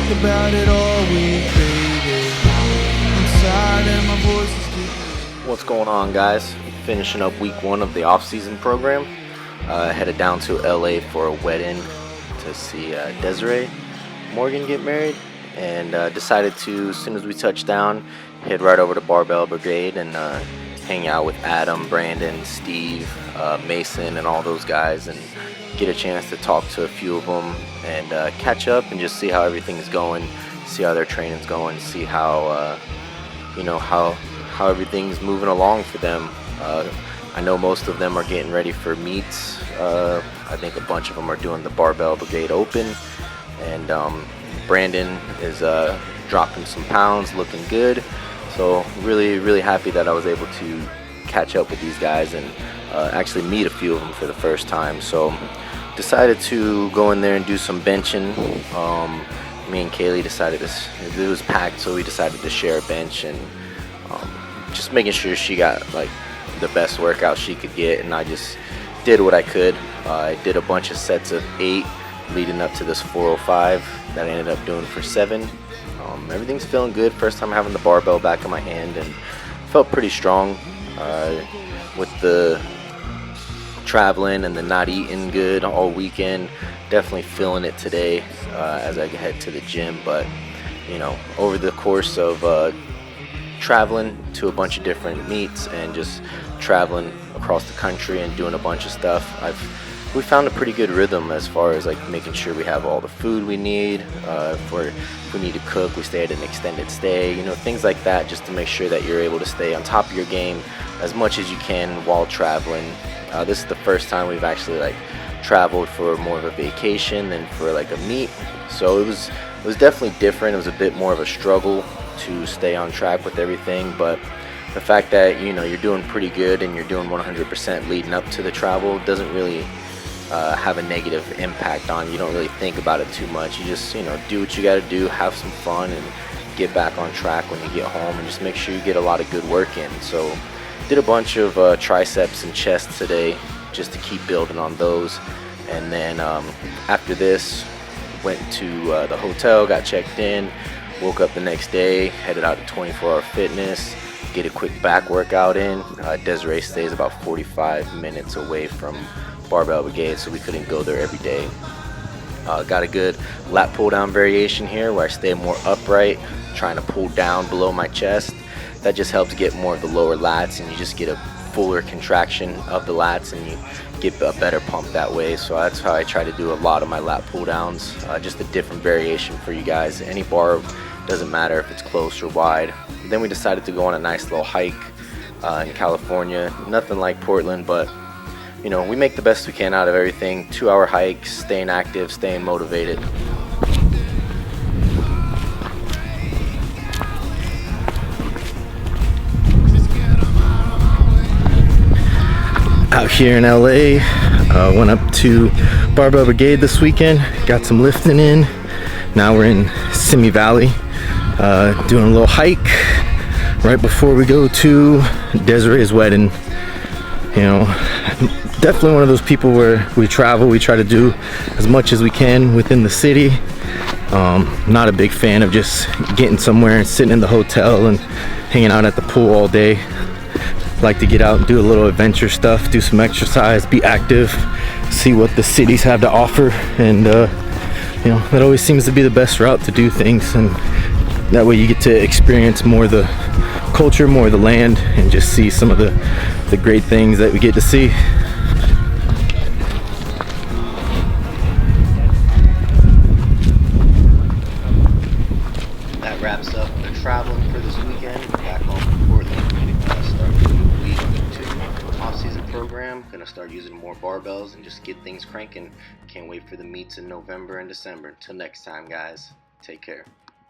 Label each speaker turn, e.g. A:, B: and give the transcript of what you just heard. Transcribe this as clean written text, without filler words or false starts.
A: think about it all week, baby. Inside and my voice is getting...
B: What's going on, guys? Finishing up week 1 of the off-season program. Headed down to LA for a wedding to see Desiree Morgan get married, and decided to, as soon as we touch down, head right over to Barbell Brigade and hang out with Adam, Brandon, Steve, Mason, and all those guys, and get a chance to talk to a few of them and catch up and just see how everything's going, see how their training's going, see how how everything's moving along for them. I know most of them are getting ready for meets. I think a bunch of them are doing the Barbell Brigade Open, and Brandon is dropping some pounds, looking good. So really happy that I was able to catch up with these guys and actually meet a few of them for the first time. So decided to go in there and do some benching. Me and Kaylee decided it was packed, so we decided to share a bench, and just making sure she got like the best workout she could get, and I just did what I could. I did a bunch of sets of 8 leading up to this 405 that I ended up doing for 7. Everything's feeling good. First time having the barbell back in my hand, and felt pretty strong with the traveling and the not eating good all weekend. Definitely feeling it today as I head to the gym. But over the course of traveling to a bunch of different meets and just traveling across the country and doing a bunch of stuff, we found a pretty good rhythm as far as like making sure we have all the food we need. If we need to cook, we stay at an extended stay, things like that, just to make sure that you're able to stay on top of your game as much as you can while traveling. This is the first time we've actually like traveled for more of a vacation than for like a meet, so it was definitely different. It was a bit more of a struggle to stay on track with everything, but the fact that you're doing pretty good and you're doing 100% leading up to the travel doesn't really have a negative impact on you. You don't really think about it too much. You just do what you got to do, have some fun, and get back on track when you get home, and just make sure you get a lot of good work in. So did a bunch of triceps and chest today just to keep building on those, and then after this went to the hotel, got checked in, woke up the next day, headed out to 24 Hour Fitness, get a quick back workout in. Desiree stays about 45 minutes away from Barbell Brigade, so we couldn't go there every day. Got a good lat pull down variation here where I stay more upright, trying to pull down below my chest. That just helps get more of the lower lats, and you just get a fuller contraction of the lats, and you get a better pump that way. So that's how I try to do a lot of my lat pull downs. Just a different variation for you guys. Any bar, doesn't matter if it's close or wide. Then we decided to go on a nice little hike in California. Nothing like Portland, but we make the best we can out of everything. 2-hour hike, staying active, staying motivated. Out here in LA, went up to Barbell Brigade this weekend, got some lifting in. Now we're in Simi Valley, doing a little hike right before we go to Desiree's wedding. Definitely one of those people where we travel, we try to do as much as we can within the city. Not a big fan of just getting somewhere and sitting in the hotel and hanging out at the pool all day. Like to get out and do a little adventure stuff, do some exercise, be active, see what the cities have to offer, and that always seems to be the best route to do things, and that way you get to experience more of the culture, more of the land, and just see some of the great things that we get to see. That wraps up the traveling for this weekend. Back home in Portland, start a new week to off-season program. Gonna start using more barbells and just get things cranking. Can't wait for the meets in November and December. Until next time, guys, take care.